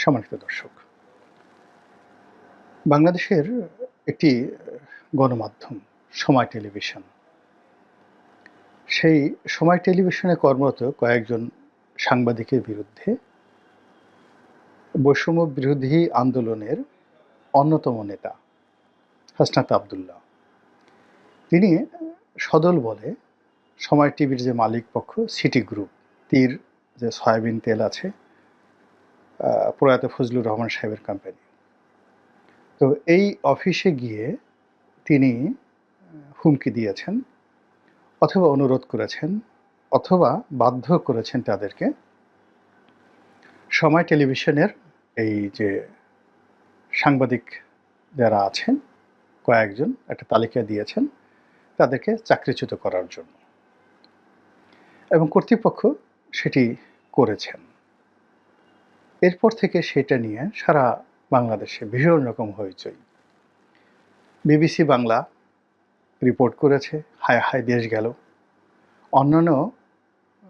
সম্মানিত দর্শক, বাংলাদেশের একটি গণমাধ্যম সময় টেলিভিশন। সেই সময় টেলিভিশনে কর্মরত কয়েকজন সাংবাদিকের বিরুদ্ধে বৈষম্য বিরোধী আন্দোলনের অন্যতম নেতা হাসনাত আবদুল্লাহ, তিনি সদল বলে সময় টিভির যে মালিক পক্ষ সিটি গ্রুপ, তীর যে সয়াবিন তেল আছে, প্রয়াত ফজলুর রহমান সাহেবের কোম্পানি, তো এই অফিসে গিয়ে তিনি হুমকি দিয়েছেন অথবা অনুরোধ করেছেন অথবা বাধ্য করেছেন তাদেরকে সময় টেলিভিশনের এই যে সাংবাদিক যারা আছেন কয়েকজন একটা তালিকা দিয়েছেন তাদেরকে চাকরিচ্যুত করার জন্য, এবং কর্তৃপক্ষ সেটি করেছেন। এরপর থেকে সেটা নিয়ে সারা বাংলাদেশে ভীষণ রকম হইচই। বিবিসি বাংলা রিপোর্ট করেছে, হায় হায় দেশ গেল। অন্যান্য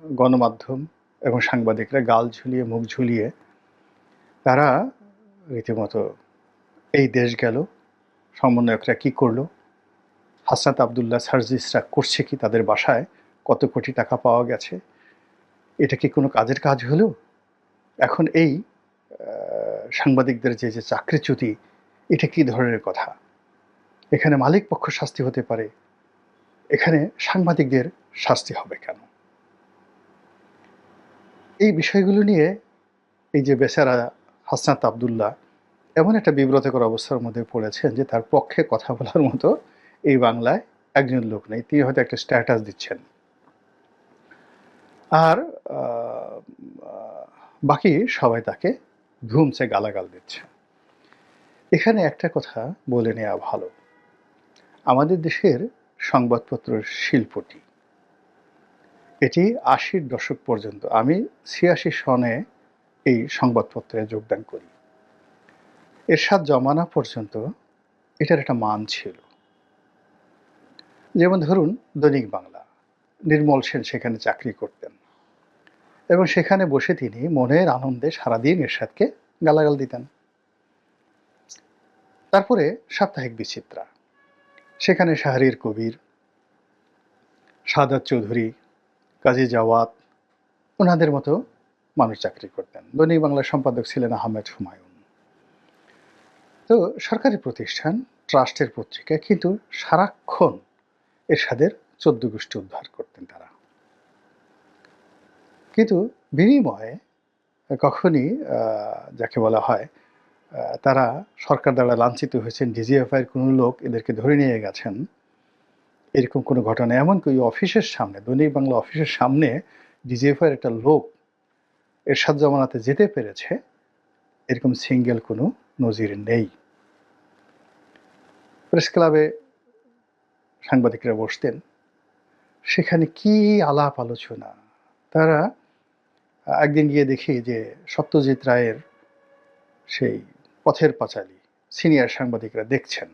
গণমাধ্যম এবং সাংবাদিকরা গাল ঝুলিয়ে মুখ ঝুলিয়ে তারা রীতিমতো এই দেশ গেল, সমন্বয়করা কি করলো, হাসনাত আবদুল্লাহ সার্জিসরা করছে কি, তাদের বাসায় কত কোটি টাকা পাওয়া গেছে, এটা কি কোনো কাজের কাজ হলো? এখন এই সাংবাদিকদের যে যে চাকরিচ্যুতি, এটা কি ধরনের কথা? এখানে মালিক পক্ষ শাস্তি হতে পারে, এখানে সাংবাদিকদের শাস্তি হবে কেন? এই বিষয়গুলো নিয়ে এই যে বেচারা হাসনাত আবদুল্লাহ এমন একটা বিব্রতকর অবস্থার মধ্যে পড়েছেন যে তার পক্ষে কথা বলার মতো এই বাংলায় একজন লোক নেই। তিনি হয়তো একটা স্ট্যাটাস দিচ্ছেন, আর বাকি সবাই তাকে ধুমসে গালাগাল দিচ্ছে। এখানে একটা কথা বলে নেওয়া ভালো, আমাদের দেশের সংবাদপত্র শিল্পটি, এটি ৮০-র দশক পর্যন্ত, আমি ৮৬ সনে এই সংবাদপত্রে যোগদান করি, এরশাদ জমানা পর্যন্ত এটার একটা মান ছিল। যেমন ধরুন দৈনিক বাংলা, নির্মল সেন সেখানে চাকরি করতেন এবং সেখানে বসে তিনি মনের আনন্দে সারাদিন এরশাদকে গালাগাল দিতেন। তারপরে সাপ্তাহিক বিচিত্রা, সেখানে শাহরির কবির, সাদাত চৌধুরী, কাজী জাওয়াত, ওনাদের মতো মানুষ চাকরি করতেন। দৈনিক বাংলার সম্পাদক ছিলেন আহমেদ হুমায়ুন। তো সরকারি প্রতিষ্ঠান, ট্রাস্টের পত্রিকা, কিন্তু সারাক্ষণ এরশাদের ১৪ গোষ্ঠী উদ্ধার করতেন তারা। কিন্তু বিনিময়ে কখনই যাকে বলা হয় তারা সরকার দ্বারা লাঞ্ছিত হয়েছেন, ডিজিএফআইয়ের কোনো লোক এদেরকে ধরে নিয়ে গেছেন, এরকম কোনো ঘটনা, এমনকি ওই অফিসের সামনে, দৈনিক বাংলা অফিসের সামনে ডিজিএফআইয়ের একটা লোক এরশাদ জমানাতে যেতে পেরেছে, এরকম সিঙ্গেল কোনো নজির নেই। প্রেস ক্লাবে সাংবাদিকরা বসতেন, সেখানে কি আলাপ আলোচনা। তারা একদিন গিয়ে দেখি যে সত্যজিৎ রায়ের সেই পথের পাঁচালী সিনিয়র সাংবাদিকরা দেখছেন,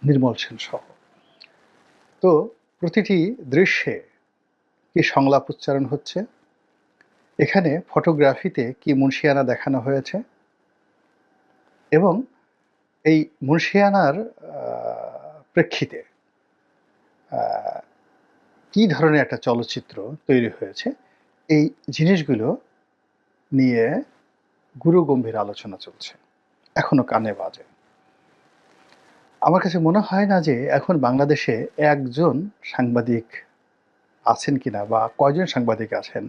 নির্মল সেন সহ। তো প্রতিটি দৃশ্যে কি সংলাপ উচ্চারণ হচ্ছে, এখানে ফটোগ্রাফিতে কি মুন্সিয়ানা দেখানো হয়েছে, এবং এই মুন্সিয়ানার প্রেক্ষিতে কি ধরনের একটা চলচ্চিত্র তৈরি হয়েছে, এই জিনিসগুলো নিয়ে গুরুগম্ভীর আলোচনা চলছে, এখনো কানে বাজে। আমার কাছে মনে হয় না যে এখন বাংলাদেশে একজন সাংবাদিক আছেন কিনা বা কয়জন সাংবাদিক আছেন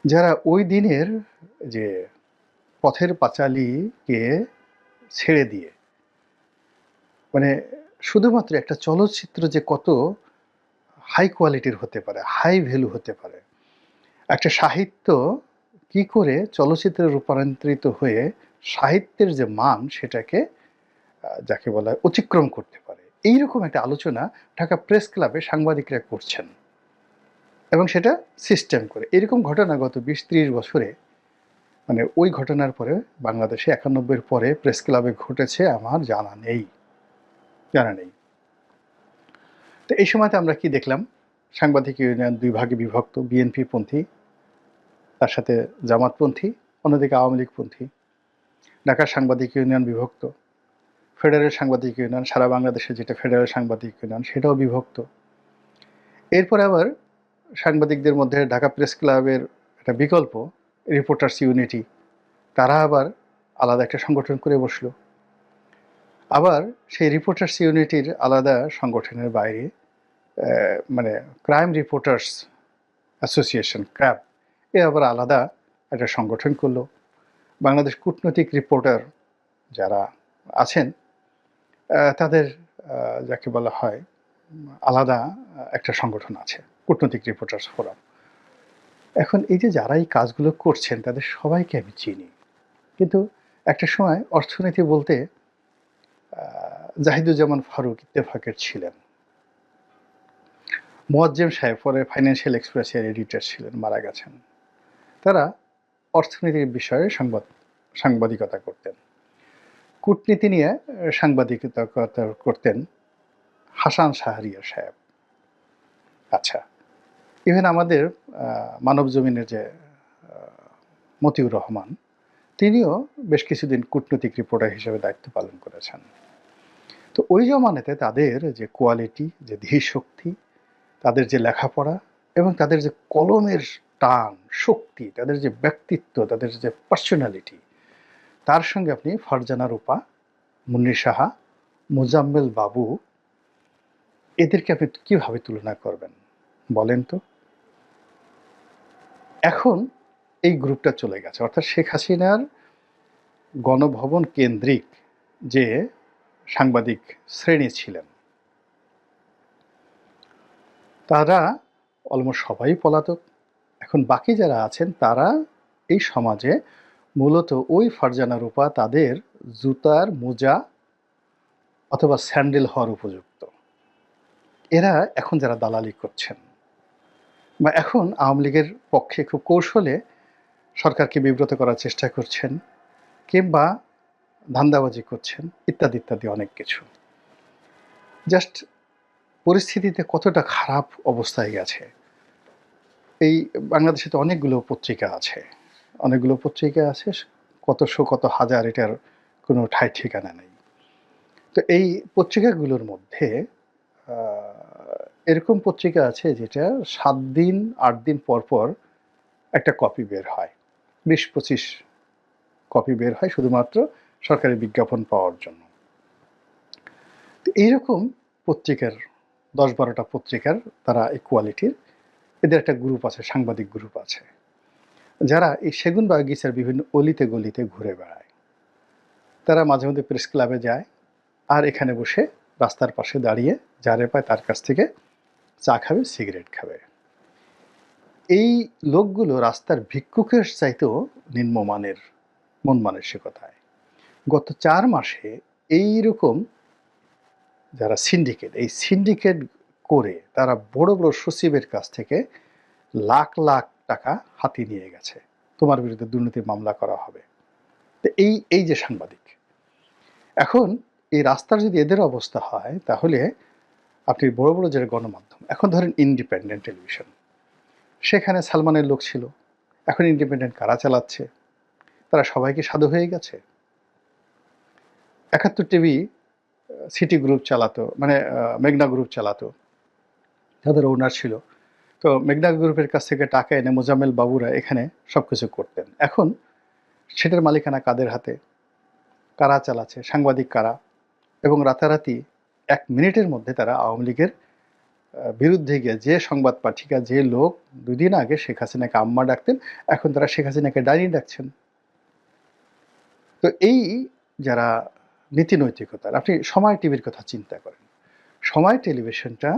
যারা ওই দিনের যে পথের পাঁচালীকে ছেড়ে দিয়ে, মানে শুধুমাত্র একটা চলচ্চিত্র যে কত হাই কোয়ালিটির হতে পারে, হাই ভ্যালু হতে পারে, একটা সাহিত্য কি করে চলচ্চিত্রে রূপান্তরিত হয়ে সাহিত্যের যে মান সেটাকে যাকে বলা হয় অতিক্রম করতে পারে, এইরকম একটা আলোচনা ঢাকা প্রেস ক্লাবে সাংবাদিকরা করছেন, এবং সেটা সিস্টেম করে। এরকম ঘটনা গত ২০-৩০ বছরে, মানে ওই ঘটনার পরে বাংলাদেশে ৯১-এর পরে প্রেস ক্লাবে ঘটেছে আমার জানা নেই। তো এই সময়তে আমরা কি দেখলাম, সাংবাদিক ইউনিয়ন দুই ভাগে বিভক্ত, বিএনপি পন্থী, তার সাথে জামাতপন্থী, অন্যদিকে আওয়ামী লীগপন্থী। ঢাকা সাংবাদিক ইউনিয়ন বিভক্ত, ফেডারেল সাংবাদিক ইউনিয়ন, সারা বাংলাদেশে যেটা ফেডারেল সাংবাদিক ইউনিয়ন সেটাও বিভক্ত। এরপরে আবার সাংবাদিকদের মধ্যে ঢাকা প্রেস ক্লাবের একটা বিকল্প রিপোর্টার্স ইউনিটি, তারা আবার আলাদা একটা সংগঠন করে বসলো। আবার সেই রিপোর্টার্স ইউনিটির আলাদা সংগঠনের বাইরে মানে ক্রাইম রিপোর্টার্স অ্যাসোসিয়েশন, ক্র্যাব, এ আবার আলাদা একটা সংগঠন করলো। বাংলাদেশ কূটনৈতিক রিপোর্টার যারা আছেন তাদের যাকে বলা হয় আলাদা একটা সংগঠন আছে, কূটনৈতিক রিপোর্টার্স ফোরাম। এখন এই যে যারা এই কাজগুলো করছেন তাদের সবাইকে আমি চিনি, কিন্তু একটা সময় অর্থনীতি বলতে জাহিদুজ্জামান ফারুক ইত্তেফাকের ছিলেন, মোয়াজ্জেম সাহেব পরে ফাইন্যান্সিয়াল এক্সপ্রেসের এডিটর ছিলেন, মারা গেছেন। তারা অর্থনীতির বিষয়ে সাংবাদিকতা করতেন। কূটনীতি নিয়ে সাংবাদিকতা করতেন হাসান শাহরিয়ার সাহেব। আচ্ছা, ইভেন আমাদের মানব জমিনের যে মতিউর রহমান, তিনিও বেশ কিছুদিন কূটনৈতিক রিপোর্টার হিসেবে দায়িত্ব পালন করেছেন। তো ওই জমানাতে তাদের যে কোয়ালিটি, যে ধীশক্তি, তাদের যে লেখাপড়া এবং তাদের যে কলমের টান, শক্তি, তাদের যে ব্যক্তিত্ব, তাদের যে পার্সোনালিটি, তার সঙ্গে আপনি ফারজানা রূপা, মুন্নির সাহা, মোজাম্মেল বাবু, এদেরকে আপনি কীভাবে তুলনা করবেন বলেন তো? এখন এই গ্রুপটা চলে গেছে, অর্থাৎ শেখ হাসিনার গণভবন কেন্দ্রিক যে সাংবাদিক শ্রেণী ছিলেন তারা অলমোস্ট সবাই পলাতক। এখন বাকি যারা আছেন তারা এই সমাজে মূলত ওই ফারজানা রূপা তাদের জুতার মোজা অথবা স্যান্ডেল হওয়ার উপযুক্ত। এরা এখন যারা দালালি করছেন বা এখন আওয়ামী লীগের পক্ষে খুব কৌশলে সরকারকে বিব্রত করার চেষ্টা করছেন কিংবা ধান্দাবাজি করছেন, ইত্যাদি ইত্যাদি অনেক কিছু। জাস্ট পরিস্থিতিতে কতটা খারাপ অবস্থায় গেছে। এই বাংলাদেশে তো অনেকগুলো পত্রিকা আছে, কতশো কত হাজার, এটার কোনো ঠাঁই ঠিকানা নেই। তো এই পত্রিকাগুলোর মধ্যে এরকম পত্রিকা আছে যেটা 7 দিন 8 দিন পর পর একটা কপি বের হয়, 20-25 কপি বের হয় শুধুমাত্র সরকারি বিজ্ঞাপন পাওয়ার জন্য। তো এইরকম পত্রিকার 10-12টা পত্রিকার তারা এই কোয়ালিটির, এদের একটা গ্রুপ আছে, সাংবাদিক গ্রুপ আছে, যারা এই সেগুনবাগিচার বিভিন্ন অলিতে গলিতে ঘুরে বেড়ায়। তারা মাঝে মধ্যে প্রেস ক্লাবে যায় আর এখানে বসে রাস্তার পাশে দাঁড়িয়ে যারে পায় তার কাছ থেকে চা খাবে, সিগারেট খাবে। এই লোকগুলো রাস্তার ভিক্ষুকের চাইতেও নিম্নমানের মন মানসিকতায়। গত 4 মাসে এইরকম যারা সিন্ডিকেট, এই সিন্ডিকেট করে তারা বড় বড় সচিবের কাছ থেকে লাখ লাখ টাকা হাতিয়ে নিয়ে গেছে, তোমার বিরুদ্ধে দুর্নীতির মামলা করা হবে। তো এই যে সাংবাদিক, এখন এই রাস্তার যদি এদের অবস্থা হয় তাহলে আপনি বড় বড় যে গণমাধ্যম, এখন ধরেন ইন্ডিপেন্ডেন্ট টেলিভিশন, সেখানে সালমানের লোক ছিল, এখন ইন্ডিপেন্ডেন্ট কারা চালাচ্ছে? তারা সবাইকে সাধু হয়ে গেছে। 71 টিভি সিটি গ্রুপ চালাতো, মানে মেঘনা গ্রুপ চালাতো, তাদের ওনার ছিল। তো মেঘনা গ্রুপের কাছ থেকে টাকা এনে মোজাম্মেল বাবুরা এখানে সব কিছু করতেন। এখন সেটার মালিকানা কাদের হাতে? কারা চালাচ্ছে? সাংবাদিক কারা? এবং রাতারাতি 1 মিনিটের মধ্যে তারা আওয়ামী লীগের বিরুদ্ধে গিয়ে যে সংবাদ পাঠিকা, যে লোক 2 দিন আগে শেখ হাসিনাকে আম্মা ডাকতেন, এখন তারা শেখ হাসিনাকে ডাইনি ডাকছেন। তো এই যারা নীতি নৈতিকতার, আপনি সময় টিভির কথা চিন্তা করেন। সময় টেলিভিশনটা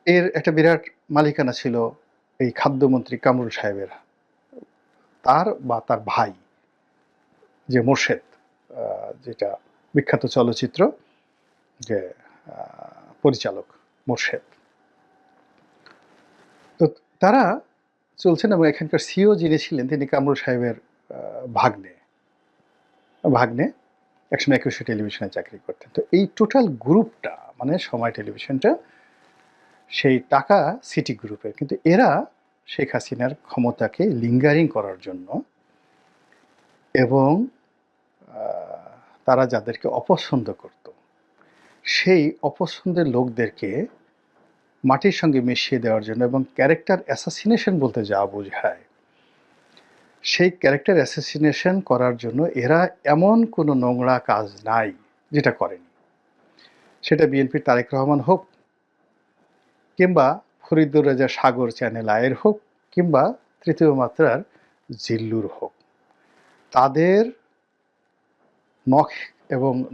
এর একটা বিরাট মালিকানা ছিল এই খাদ্যমন্ত্রী কামরুল সাহেবের, তার বা তার ভাই যে মোর্শেদ, যেটা বিখ্যাত চলচ্চিত্র যে পরিচালক মোর্শেদ, তো তারা চলছেন। এবং এখানকার সিও যিনি ছিলেন তিনি কামরুল সাহেবের ভাগ্নে একসময় 21শে টেলিভিশনে চাকরি করতেন। তো এই টোটাল গ্রুপটা, মানে সময় টেলিভিশনটা, সেই টাকা সিটি গ্রুপের। কিন্তু এরা শেখ হাসিনার ক্ষমতাকে লিঙ্গারিং করার জন্য এবং তারা যাদেরকে অপছন্দ করত, সেই অপছন্দের লোকদেরকে মাটির সঙ্গে মিশিয়ে দেওয়ার জন্য এবং ক্যারেক্টার অ্যাসাসিনেশন বলতে যা বোঝায়, সেই ক্যারেক্টার অ্যাসাসিনেশন করার জন্য এরা এমন কোনো নোংরা কাজ নাই যেটা করেনি। সেটা বিএনপির তারেক রহমান হোক, কিংবা ফরিদুর রেজা সাগর চ্যানেল আয়ের হোক, কিংবা তৃতীয় মাত্রার জিল্লুর হোক, তাদের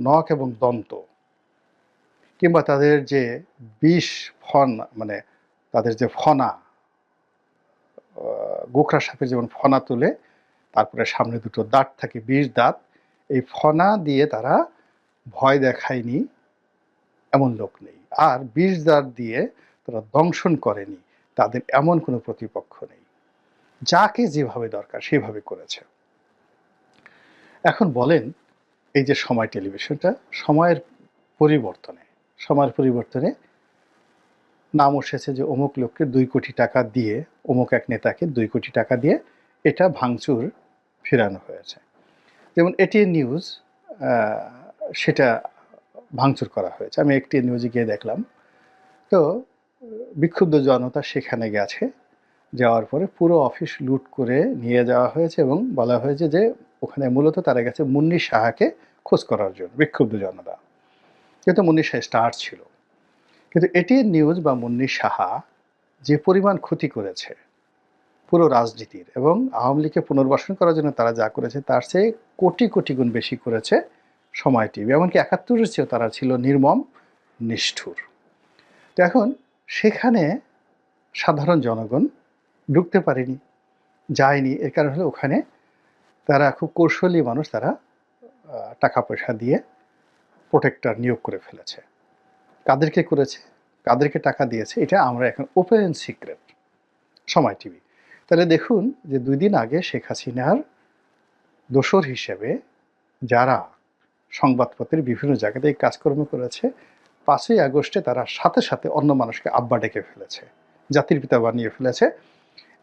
নখ এবং দন্ত, কিংবা তাদের যে বিষ মানে তাদের যে ফনা, গোখরা সাপের যেমন ফনা তুলে তারপরে সামনে দুটো দাঁত থাকে, 20 দাঁত, এই ফনা দিয়ে তারা ভয় দেখায়নি এমন লোক নেই। আর 20 দাঁত দিয়ে তারা দংশন করেনি তাদের এমন কোনো প্রতিপক্ষ নেই। যাকে যেভাবে দরকার সেভাবে করেছে। এখন বলেন, এই যে সময় টেলিভিশনটা সময়ের পরিবর্তনে নাম এসেছে যে অমুক লোককে 2 কোটি টাকা দিয়ে, অমুক এক নেতাকে 2 কোটি টাকা দিয়ে এটা ভাঙচুর ফেরানো হয়েছে। যেমন এটিএন নিউজ, সেটা ভাঙচুর করা হয়েছে। আমি একটি নিউজে গিয়ে দেখলাম, তো বিক্ষুব্ধ জনতা সেখানে গেছে, যাওয়ার পরে পুরো অফিস লুট করে নিয়ে যাওয়া হয়েছে এবং বলা হয়েছে যে ওখানে মূলত তারা গেছে মুন্নি সাহাকে খোঁজ করার জন্য, বিক্ষুব্ধ জনতা। কিন্তু মুন্নি শাহ স্টার ছিল। কিন্তু এটিএন নিউজ বা মুন্নি সাহা যে পরিমাণ ক্ষতি করেছে পুরো রাজনীতির, এবং আওয়ামী লীগকে পুনর্বাসন করার জন্য তারা যা করেছে তার চেয়ে কোটি কোটি গুণ বেশি করেছে সময় টিভি। এমনকি 71-এর চেয়েও তারা ছিল নির্মম, নিষ্ঠুর। তো এখন সেখানে সাধারণ জনগণ ঢুকতে পারেনি, যায়নি। এর কারণ হলো ওখানে তারা খুব কৌশলী মানুষ, তারা টাকা পয়সা দিয়ে প্রোটেক্টর নিয়োগ করে ফেলেছে। কাদেরকে করেছে, কাদেরকে টাকা দিয়েছে, এটা আমরা এখন ওপেন সিক্রেট সময় টিভি। তাহলে দেখুন যে 2 দিন আগে শেখ হাসিনার দোসর হিসেবে যারা সংবাদপত্রের বিভিন্ন জায়গাতে এই কাজকর্ম করেছে, 5ই আগস্টে তারা সাথে সাথে অন্য মানুষকে আব্বা ডেকে ফেলেছে, জাতির পিতা বানিয়ে ফেলেছে,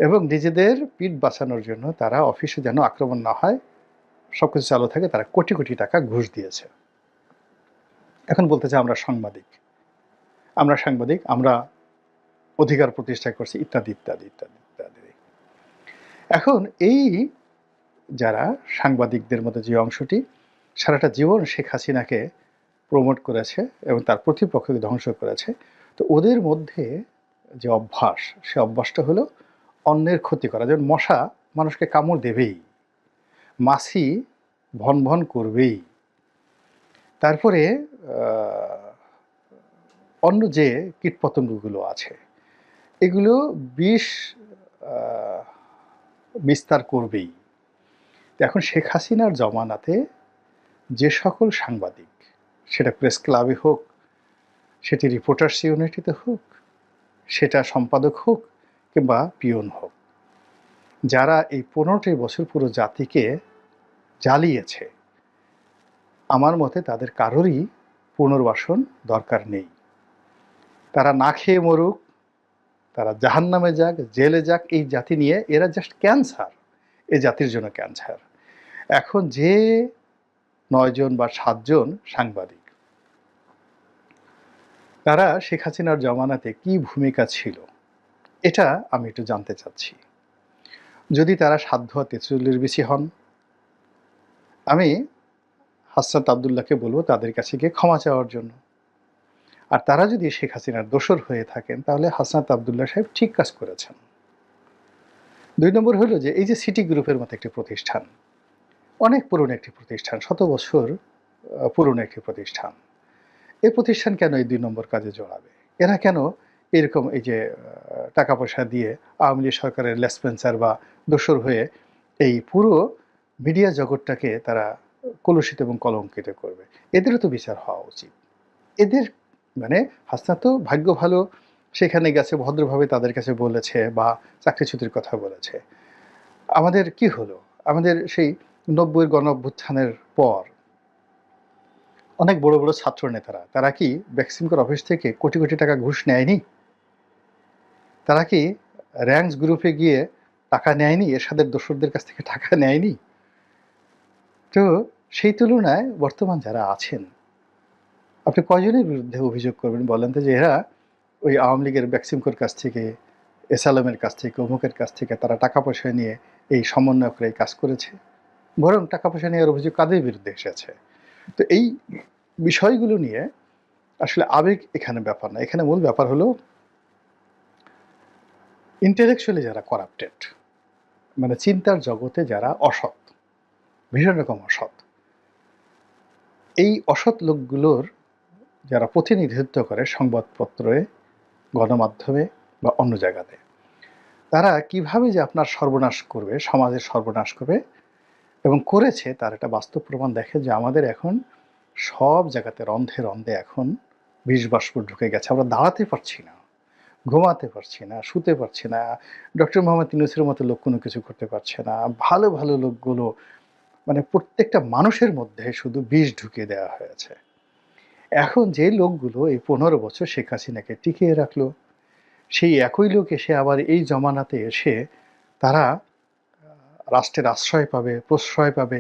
এবং নিজেদের পিঠ বাঁচানোর জন্য তারা অফিসে যেন আক্রমণ না হয়, সবকিছু চালু থাকে, তারা কোটি কোটি টাকা ঘুষ দিয়েছে। এখন বলতেছে আমরা সাংবাদিক, আমরা অধিকার প্রতিষ্ঠা করছি, ইত্যাদি ইত্যাদি ইত্যাদি ইত্যাদি। এখন এই যারা সাংবাদিকদের মধ্যে যে অংশটি সারাটা জীবন শেখ হাসিনাকে প্রমোট করেছে এবং তার প্রতিপক্ষকে ধ্বংস করেছে, তো ওদের মধ্যে যে অভ্যাস, সে অভ্যাসটা হলো অন্যের ক্ষতি করা। যেমন মশা মানুষকে কামড় দেবেই, মাছি ভন ভন করবেই, তারপরে অন্য যে কীটপতঙ্গগুলো আছে এগুলো বিষ বিস্তার করবেই। এখন শেখ হাসিনার জমানাতে যে সকল সাংবাদিক, সেটা প্রেস ক্লাবে হোক, সেটি রিপোর্টার্স ইউনিটিতে হোক, সেটা সম্পাদক হোক, কিংবা পিয়ন হোক, যারা এই 15টি বছর পুরো জাতিকে জ্বালিয়েছে, আমার মতে তাদের কারোরই পুনর্বাসন দরকার নেই। তারা না খেয়ে মরুক, তারা জাহান্নামে যাক, জেলে যাক, এই জাতি নিয়ে এরা জাস্ট ক্যান্সার, এই জাতির জন্য ক্যান্সার। এখন যে 9 জন বা 7 জন সাংবাদিক, তারা শেখ হাসিনার জমানাতে কি ভূমিকা ছিল এটা আমি একটু জানতে চাচ্ছি। যদি তারা সাধ্য 43 বেশি হন, আমি হাসনাত আবদুল্লাহকে বলবো তাদের কাছে গিয়ে ক্ষমা চাওয়ার জন্য। আর তারা যদি শেখ হাসিনার দোসর হয়ে থাকেন, তাহলে হাসনাত আবদুল্লাহ সাহেব ঠিক কাজ করেছেন। 2 নম্বর হলো যে এই যে সিটি গ্রুপের মতো একটি প্রতিষ্ঠান, অনেক পুরনো একটি প্রতিষ্ঠান, 100 বছর পুরনো একটি প্রতিষ্ঠান, এই প্রতিষ্ঠান কেন এই 2 নম্বর কাজে জড়াবে? এরা কেন এরকম এই যে টাকা পয়সা দিয়ে আওয়ামী লীগ সরকারের লেসপেন্সার বা দোসর হয়ে এই পুরো মিডিয়া জগৎটাকে তারা কলুষিত এবং কলঙ্কিত করবে? এদেরও তো বিচার হওয়া উচিত। এদের মানে হাসনাত তো ভাগ্য ভালো, সেখানে গেছে, ভদ্রভাবে তাদের কাছে বলেছে বা চাকরিচ্যুতির কথা বলেছে। আমাদের কি হলো? আমাদের সেই 90-এর গণঅভ্যুত্থানের পর অনেক বড় বড় ছাত্র নেতারা, তারা কি বেক্সিমকোর অফিস থেকে কোটি কোটি টাকা ঘুষ নেয়নি? তারা কি র্যাঙ্কস গ্রুপে গিয়ে টাকা নেয়নি? এরশাদের দোসরদের কাছ থেকে টাকা নেয়নি? তো সেই তুলনায় বর্তমান যারা আছেন, আপনি কয়জনের বিরুদ্ধে অভিযোগ করবেন বলেন তো যে এরা ওই আওয়ামী লীগের বেক্সিমকোর কাছ থেকে, এসালামের কাছ থেকে, অমুকের কাছ থেকে তারা টাকা পয়সা নিয়ে এই সমন্বয় করে এই কাজ করেছে? বরং টাকা পয়সা নেওয়ার অভিযোগ কাদের বিরুদ্ধে এসেছে? তো এই বিষয়গুলো নিয়ে আসলে আবেগ এখানে ব্যাপার না। এখানে মূল ব্যাপার হলো ইন্টেলেকচুয়ালি যারা করাপ্টেড, মানে চিন্তার জগতে যারা অসৎ, ভীষণ রকম অসৎ, এই অসৎ লোকগুলোর যারা প্রতিনিধিত্ব করে সংবাদপত্রে, গণমাধ্যমে বা অন্য জায়গাতে, তারা কিভাবে যে আপনার সর্বনাশ করবে, সমাজের সর্বনাশ করবে এবং করেছে তার একটা বাস্তব প্রমাণ দেখে যে আমাদের এখন সব জায়গাতে রন্ধে রন্ধে এখন বিষবাষ্প ঢুকে গেছে। আমরা দাঁড়াতে পারছি না, ঘুমাতে পারছি না, শুতে পারছি না। ডক্টর মোহাম্মদ ইউনূসের মতো লোক কোনো কিছু করতে পারছে না। ভালো, ভালো লোকগুলো মানে প্রত্যেকটা মানুষের মধ্যে শুধু বিষ ঢুকিয়ে দেওয়া হয়েছে। এখন যে লোকগুলো এই ১৫ বছর শেখ হাসিনাকে টিকিয়ে রাখলো, সেই একই লোক এসে আবার এই জমানাতে এসে তারা রাষ্ট্রের আশ্রয় পাবে, প্রশ্রয় পাবে।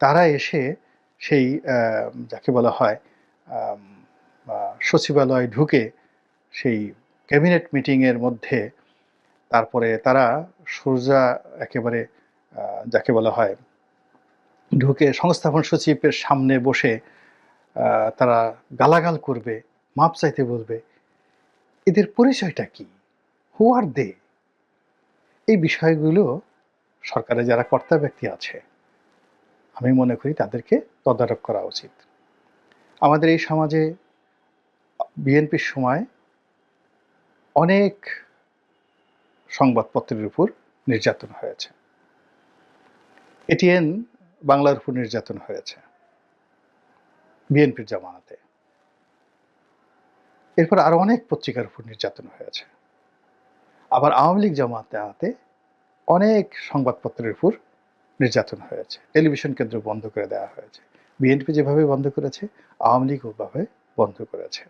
তারা এসে সেই যাকে বলা হয় আম আ সচিবালয়ে ঢুকে সেই ক্যাবিনেট মিটিংয়ের মধ্যে তারপরে তারা সোজা একেবারে যাকে বলা হয় ঢুকে সংস্থাপন সচিবের সামনে বসে তারা গালাগাল করবে, মাপ চাইতে বলবে। এদের পরিচয়টা কি? হু আর দে? এই বিষয়গুলো সরকারের যারা কর্তা ব্যক্তি আছে, আমি মনে করি তাদেরকে তদারক করা উচিত। আমাদের এই সমাজে বিএনপির সময় অনেক সংবাদপত্রের উপর নির্যাতন হয়েছে। এটিএন বাংলার উপর নির্যাতন হয়েছে বিএনপির জামানাতে। এরপর আরো অনেক পত্রিকার উপর নির্যাতন হয়েছে। আবার আওয়ামী লীগ জামানাতে অনেক সংবাদপত্রের উপর নির্যাতন হয়েছে। টেলিভিশন কেন্দ্র বন্ধ করে দেওয়া হয়েছে। বিএনপি যেভাবে বন্ধ করেছে, আওয়ামী লীগ ওভাবে বন্ধ করেছে।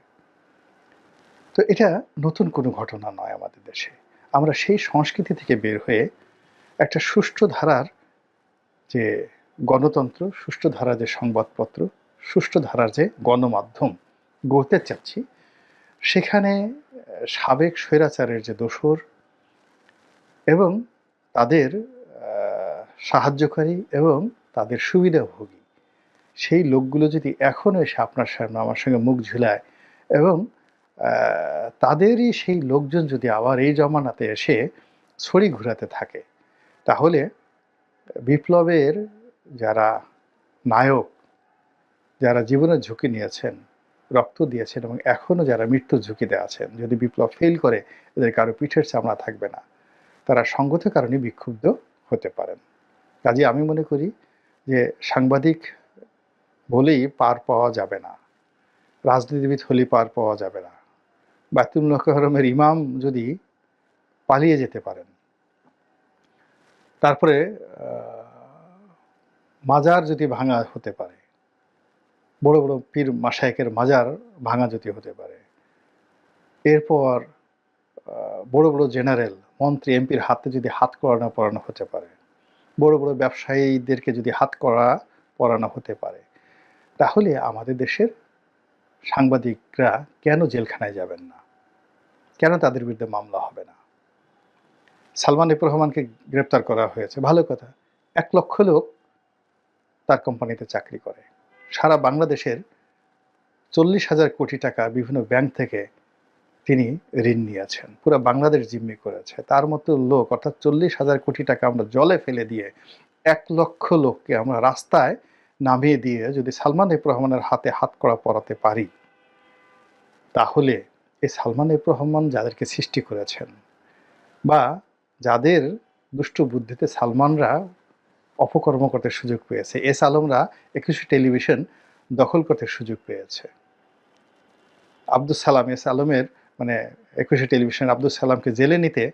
তো এটা নতুন কোনো ঘটনা নয় আমাদের দেশে। আমরা সেই সংস্কৃতি থেকে বের হয়ে একটা সুষ্ঠু ধারার যে গণতন্ত্র, সুষ্ঠু ধারার যে সংবাদপত্র, সুষ্ঠু ধারার যে গণমাধ্যম গড়তে চাচ্ছি, সেখানে সাবেক স্বৈরাচারের যে দোসর এবং তাদের সাহায্যকারী এবং তাদের সুবিধাভোগী সেই লোকগুলো যদি এখনও এসে আপনার সামনে আমার সঙ্গে মুখ ঝুলায় এবং তাদেরই সেই লোকজন যদি আবার এই জমানাতে এসে ছড়ি ঘুরাতে থাকে, তাহলে বিপ্লবের যারা নায়ক, যারা জীবনের ঝুঁকি নিয়েছেন, রক্ত দিয়েছেন এবং এখনও যারা মৃত্যুর ঝুঁকিতে আছেন, যদি বিপ্লব ফেল করে এদের কারো পিঠের চামড়া থাকবে না, তারা সঙ্গত কারণে বিক্ষুব্ধ হতে পারেন। কাজে আমি মনে করি যে সাংবাদিক বলেই পার পাওয়া যাবে না, রাজনীতিবিদ হলেই পার পাওয়া যাবে না। বাইতুল মোকাররমের ইমাম যদি পালিয়ে যেতে পারেন, তারপরে মাজার যদি ভাঙা হতে পারে, বড় বড় পীর মাশায়েখের মাজার ভাঙা যদি হতে পারে, এরপর বড় বড় জেনারেল, মন্ত্রী, এমপির হাতে যদি হাত কড়া পরানো হতে পারে, বড় বড় ব্যবসায়ীদেরকে যদি হাত কড়া পরানো হতে পারে, তাহলে আমাদের দেশের সাংবাদিকরা কেন জেলখানায় যাবেন না? কেন তাদের বিরুদ্ধে মামলা হবে না? সালমান এফ রহমানকে গ্রেপ্তার করা হয়েছে, ভালো কথা। ১ লক্ষ লোক তার কোম্পানিতে চাকরি করে। সারা বাংলাদেশের ৪০,০০০ কোটি টাকা বিভিন্ন ব্যাংক থেকে তিনি ঋণ নিয়েছেন, পুরো বাংলাদেশ জিম্মি করেছে। তার মতো লোক, অর্থাৎ ৪০,০০০ কোটি টাকা আমরা জলে ফেলে দিয়ে ১ লক্ষ লোককে আমরা রাস্তায় নামিয়ে দিয়ে যদি সালমান এফ রহমানের হাতে হাতকড়া পরাতে পারি, তাহলে এই সালমান এফ রহমান যাদেরকে সৃষ্টি করেছেন বা যাদের দুষ্টু বুদ্ধিতে সালমানরা অপকর্ম করতে সুযোগ পেয়েছে, এস আলমরা ২১শে টেলিভিশন দখল করতে সুযোগ পেয়েছে, আব্দুস সালাম, এস আলমের মানে ২১শে টেলিভিশন আব্দুস সালামকে জেলে নিতে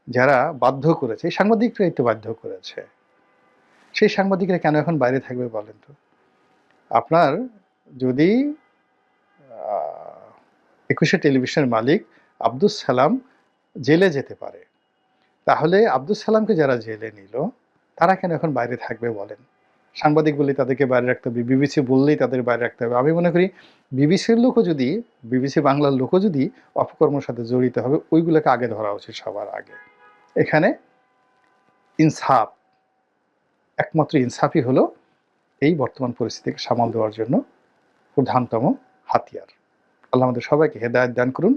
যারা বাধ্য করেছে, এই সাংবাদিকরাই তো বাধ্য করেছে। সেই সাংবাদিকরা কেন এখন বাইরে থাকবে বলেন তো? আপনার যদি ২১শে টেলিভিশনের মালিক আব্দুস সালাম জেলে যেতে পারে, তাহলে আব্দুস সালামকে যারা জেলে নিল তারা কেন এখন বাইরে থাকবে বলেন? সাংবাদিক বললেই তাদেরকে বাইরে রাখতে হবে, বিবিসি বললেই তাদের বাইরে রাখতে হবে। আমি মনে করি বিবিসির লোকও যদি, বিবিসি বাংলার লোকও যদি অপকর্মের সাথে জড়িত হবে, ওইগুলোকে আগে ধরা উচিত সবার আগে। এখানে ইনসাফ, একমাত্র ইনসাফই হলো এই বর্তমান পরিস্থিতিকে সামাল দেওয়ার জন্য প্রধানতম হাতিয়ার। আল্লাহ আমাদের সবাইকে হেদায়েত দান করুন।